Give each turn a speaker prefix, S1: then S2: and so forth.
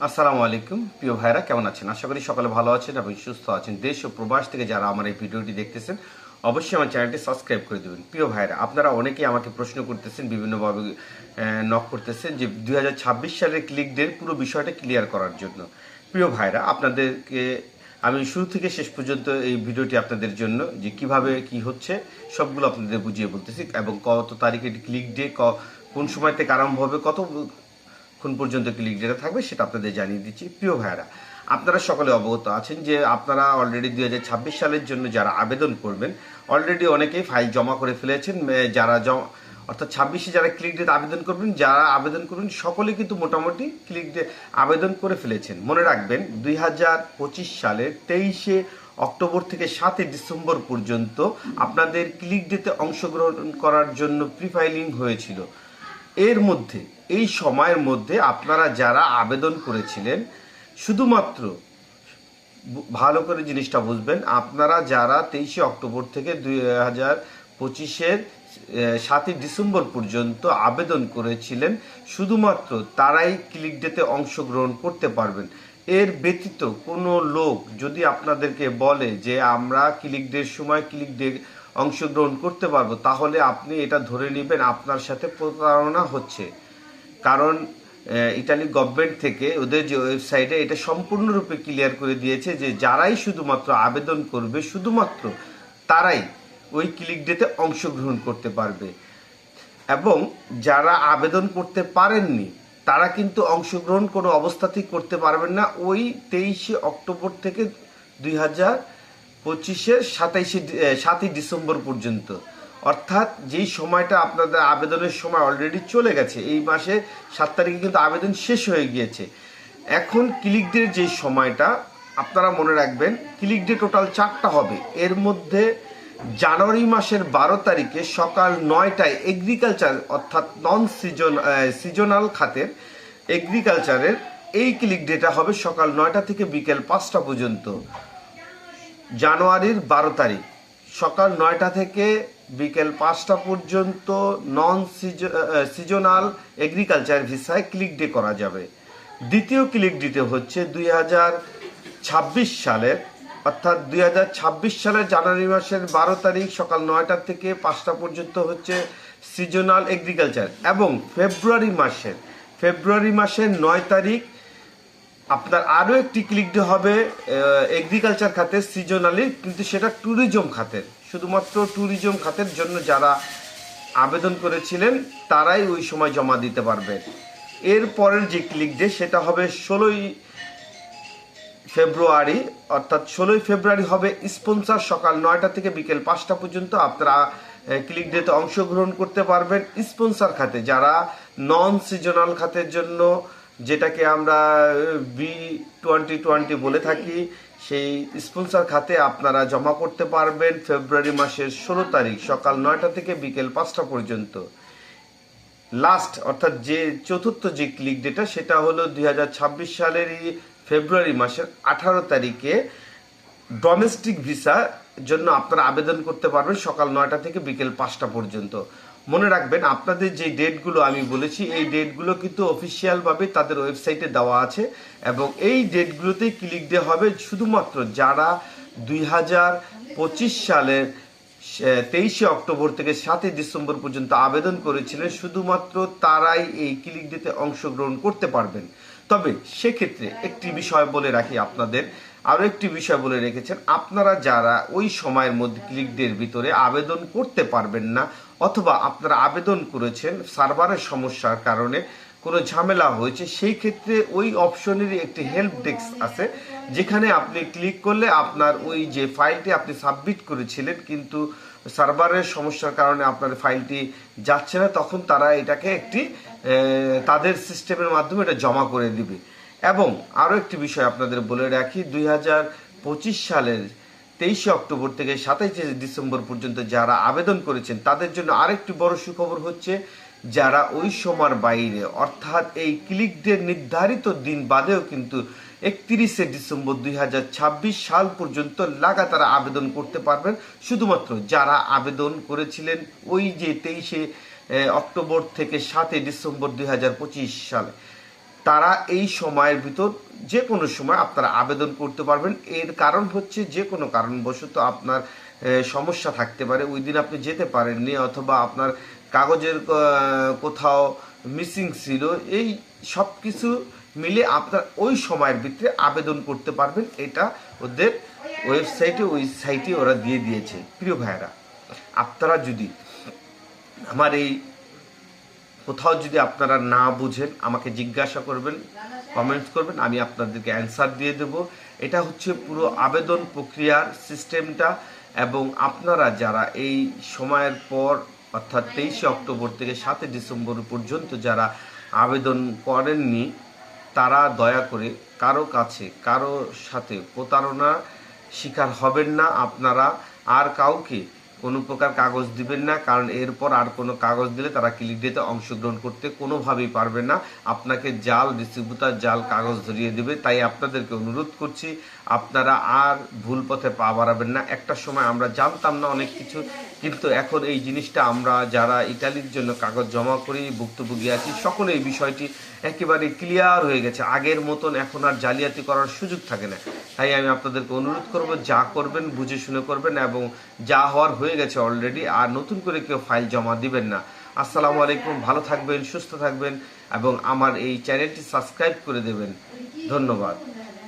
S1: আসসালামু আলাইকুম প্রিয় ভাইরা, কেমন আছেন? আশা করি সকলে ভালো আছেন এবং সুস্থ আছেন। দেশ ও প্রবাস থেকে যারা আমার এই ভিডিওটি দেখতেছেন অবশ্যই আমার চ্যানেলটি সাবস্ক্রাইব করে দেবেন। প্রিয় ভাইরা, আপনারা অনেকেই আমাকে প্রশ্ন করতেছেন, বিভিন্নভাবে নক করতেছেন যে 2026 সালের ক্লিক ডের পুরো বিষয়টা ক্লিয়ার করার জন্য। প্রিয় ভাইরা, আপনাদেরকে আমি শুরু থেকে শেষ পর্যন্ত এই ভিডিওটি আপনাদের জন্য যে কিভাবে কি হচ্ছে সবগুলো আপনাদের বুঝিয়ে বলতেছি এবং কত তারিখে ক্লিক ডে, কোন সময় থেকে আরম্ভ হবে, কোন পর্যন্ত ক্লিক ডেটা থাকবে সেটা আপনাদের জানিয়ে দিচ্ছি। প্রিয় ভাইরা, আপনারা সকলে অবগত আছেন যে আপনারা অলরেডি 2026 সালের জন্য যারা আবেদন করবেন অলরেডি অনেকেই ফাইল জমা করে ফেলেছেন। যারা অর্থাৎ 26-এ যারা ক্লিক ডেট আবেদন করবেন, যারা আবেদন করবেন সকলে কিন্তু মোটামুটি ক্লিক ডে আবেদন করে ফেলেছেন। মনে রাখবেন 2025 সালের 23শে অক্টোবর থেকে 7 ডিসেম্বর পর্যন্ত আপনাদের ক্লিক ডেতে অংশগ্রহণ করার জন্য প্রি ফাইলিং হয়েছিল। এর মধ্যে এই সময়ের মধ্যে আপনারা যারা আবেদন করেছিলেন, শুধুমাত্র ভালো করে জিনিসটা বুঝবেন, আপনারা যারা 23শে অক্টোবর থেকে 2025-এর 7ই ডিসেম্বর পর্যন্ত আবেদন করেছিলেন, শুধুমাত্র তারাই ক্লিক ডেতে অংশগ্রহণ করতে পারবেন। এর ব্যতীত কোনো লোক যদি আপনাদেরকে বলে যে আমরা ক্লিক ডের সময় ক্লিক ডে অংশগ্রহণ করতে পারবো, তাহলে আপনি এটা ধরে নেবেন আপনার সাথে প্রতারণা হচ্ছে। কারণ ইতালি গভর্নমেন্ট থেকে ওদের যে ওয়েবসাইটে এটা সম্পূর্ণরূপে ক্লিয়ার করে দিয়েছে যে যারাই শুধুমাত্র আবেদন করবে, শুধুমাত্র তারাই ওই ক্লিক ডেতে অংশগ্রহণ করতে পারবে এবং যারা আবেদন করতে পারেননি তারা কিন্তু অংশগ্রহণ কোনো অবস্থাতেই করতে পারবেন না ওই 23শে অক্টোবর থেকে 2025-এর 7ই ডিসেম্বর পর্যন্ত। অর্থাৎ যেই সময়টা আপনাদের আবেদনের সময় অলরেডি চলে গেছে, এই মাসে 7 তারিখে কিন্তু আবেদন শেষ হয়ে গিয়েছে। এখন ক্লিক ডের যে সময়টা আপনারা মনে রাখবেন, ক্লিক ডে টোটাল 4টা হবে। এর মধ্যে জানুয়ারি মাসের 12 তারিখে সকাল 9টায় এগ্রিকালচার অর্থাৎ নন সিজনাল খাতের এগ্রিকালচারের এই ক্লিক ডেটা হবে সকাল 9টা থেকে বিকেল 5টা পর্যন্ত। জানুয়ারির 12 তারিখ সকাল 9টা থেকে বিকেল 5টা পর্যন্ত নন সিজনাল এগ্রিকালচার ভিসায় ক্লিক ডে করা যাবে। দ্বিতীয় ক্লিক ডেটে হচ্ছে 2026 সালের অর্থাৎ 2026 সালের জানুয়ারি মাসের 12 তারিখ সকাল 9টা থেকে 5টা পর্যন্ত হচ্ছে সিজনাল এগ্রিকালচার এবং ফেব্রুয়ারি মাসের 9 তারিখ আপনার আরও একটি ক্লিক ডে হবে এগ্রিকালচার খাতের সিজনালি, কিন্তু সেটা ট্যুরিজম খাতের, শুধুমাত্র ট্যুরিজম খাতের জন্য যারা আবেদন করেছিলেন তারাই ওই সময় জমা দিতে পারবেন। এর পরের যে ক্লিক ডে সেটা হবে 16ই ফেব্রুয়ারি, অর্থাৎ 16ই ফেব্রুয়ারি হবে স্পন্সর সকাল 9টা থেকে বিকেল 5টা পর্যন্ত আপনারা ক্লিক ডেতে অংশগ্রহণ করতে পারবেন। স্পন্সর খাতে যারা নন সিজনাল খাতের জন্য, যেটাকে আমরা B2020 বলে থাকি, সেই স্পন্সর খাতে আপনারা জমা করতে পারবেন ফেব্রুয়ারি মাসের 16 তারিখ সকাল 9টা থেকে বিকেল 5টা পর্যন্ত। লাস্ট অর্থাৎ যে চতুর্থ যে ক্লিক ডেটা সেটা হলো 2026 সালেরই ফেব্রুয়ারি মাসের 18 তারিখে ডোমেস্টিক ভিসা জন্য আপনারা আবেদন করতে পারবেন সকাল 9টা থেকে বিকেল 5টা পর্যন্ত। মনে রাখবেন আপনাদের যে ডেটগুলো আমি বলেছি এই ডেটগুলো কিন্তু অফিসিয়ালভাবে তাদের ওয়েবসাইটে দেওয়া আছে এবং এই ডেটগুলোতেই ক্লিক ডে হবে। শুধুমাত্র যারা 2025 সালের 23শে অক্টোবর থেকে 7ই ডিসেম্বর পর্যন্ত আবেদন করেছিলেন, শুধুমাত্র তারাই এই ক্লিক ডেতে অংশগ্রহণ করতে পারবেন। তবে সেক্ষেত্রে একটি বিষয় বলে রাখি, আপনাদের আরও একটি বিষয় বলে রেখেছেন, আপনারা যারা ওই সময়ের মধ্যে ক্লিক ডের ভিতরে আবেদন করতে পারবেন না অথবা আপনারা আবেদন করেছেন সার্ভারের সমস্যার কারণে কোনো ঝামেলা হয়েছে, সেই ক্ষেত্রে ওই অপশনেরই একটি হেল্প ডেস্ক আছে, যেখানে আপনি ক্লিক করলে আপনার ওই যে ফাইলটি আপনি সাবমিট করেছিলেন কিন্তু সার্ভারের সমস্যার কারণে আপনার ফাইলটি যাচ্ছে না, তখন তারা এটাকে একটি তাদের সিস্টেমের মাধ্যমে এটা জমা করে দিবে। এবং আরও একটি বিষয় আপনাদের বলে রাখি, 2025 সালের 23শে অক্টোবর থেকে 27শে ডিসেম্বর পর্যন্ত যারা আবেদন করেছেন তাদের জন্য আরেকটি বড় সুখবর হচ্ছে, যারা ওই সময়ের বাইরে অর্থাৎ এই ক্লিক ডে নির্ধারিত দিন বাদেও কিন্তু 31শে ডিসেম্বর 2026 সাল পর্যন্ত লাগাতার আবেদন করতে পারবেন, শুধুমাত্র যারা আবেদন করেছিলেন ওই যে 23শে অক্টোবর থেকে 7ই ডিসেম্বর 2025 সালে। তারা এই সময়ের ভিতর যে কোনো সময় আপনারা আবেদন করতে পারবেন। এর কারণ হচ্ছে যে কোনো কারণবশত আপনার সমস্যা থাকতে পারে, ওই দিন আপনি যেতে পারেননি, অথবা আপনার কাগজের কোথাও মিসিং ছিল, এই সব কিছু মিলে আপনার ওই সময়ের ভিতরে আবেদন করতে পারবেন। এটা ওদের ওই সাইটে ওরা দিয়ে দিয়েছে। প্রিয় ভাইয়েরা, আপনারা যদি আমার এই কোথাও যদি আপনারা না বুঝেন আমাকে জিজ্ঞাসা করবেন, কমেন্টস করবেন, আমি আপনাদেরকে অ্যান্সার দিয়ে দেব। এটা হচ্ছে পুরো আবেদন প্রক্রিয়ার সিস্টেমটা। এবং আপনারা যারা এই সময়ের পর অর্থাৎ 23শে অক্টোবর থেকে 7 ডিসেম্বর পর্যন্ত যারা আবেদন করেননি, তারা দয়া করে কারো সাথে প্রতারণার শিকার হবেন না। আপনারা আর কাউকে কোনো প্রকার কাগজ দিবেন না, কারণ এরপর আর কোনো কাগজ দিলে তারা ক্লিক ডেতে অংশগ্রহণ করতে কোনোভাবেই পারবে না। আপনাকে জাল ডিস্ট্রিবিউটার জাল কাগজ ধরিয়ে দেবে। তাই আপনাদেরকে অনুরোধ করছি, আপনারা আর ভুল পথে পা বাড়াবেন না। একটা সময় আমরা জানতাম না অনেক কিছু, কিন্তু এখন এই জিনিসটা আমরা যারা ইতালির জন্য কাগজ জমা করি, ভুক্তভোগী আছি, সকলে এই বিষয়টি একেবারে ক্লিয়ার হয়ে গেছে। আগের মতন এখন আর জালিয়াতি করার সুযোগ থাকে না। তাই আমি আপনাদেরকে অনুরোধ করব, যা করবেন বুঝে শুনে করবেন, এবং যা হওয়ার হয়ে গেছে অলরেডি, আর নতুন করে কেউ ফাইল জমা দিবেন না। আসসালামু আলাইকুম, ভালো থাকবেন, সুস্থ থাকবেন, এবং আমার এই চ্যানেলটি সাবস্ক্রাইব করে দেবেন। ধন্যবাদ।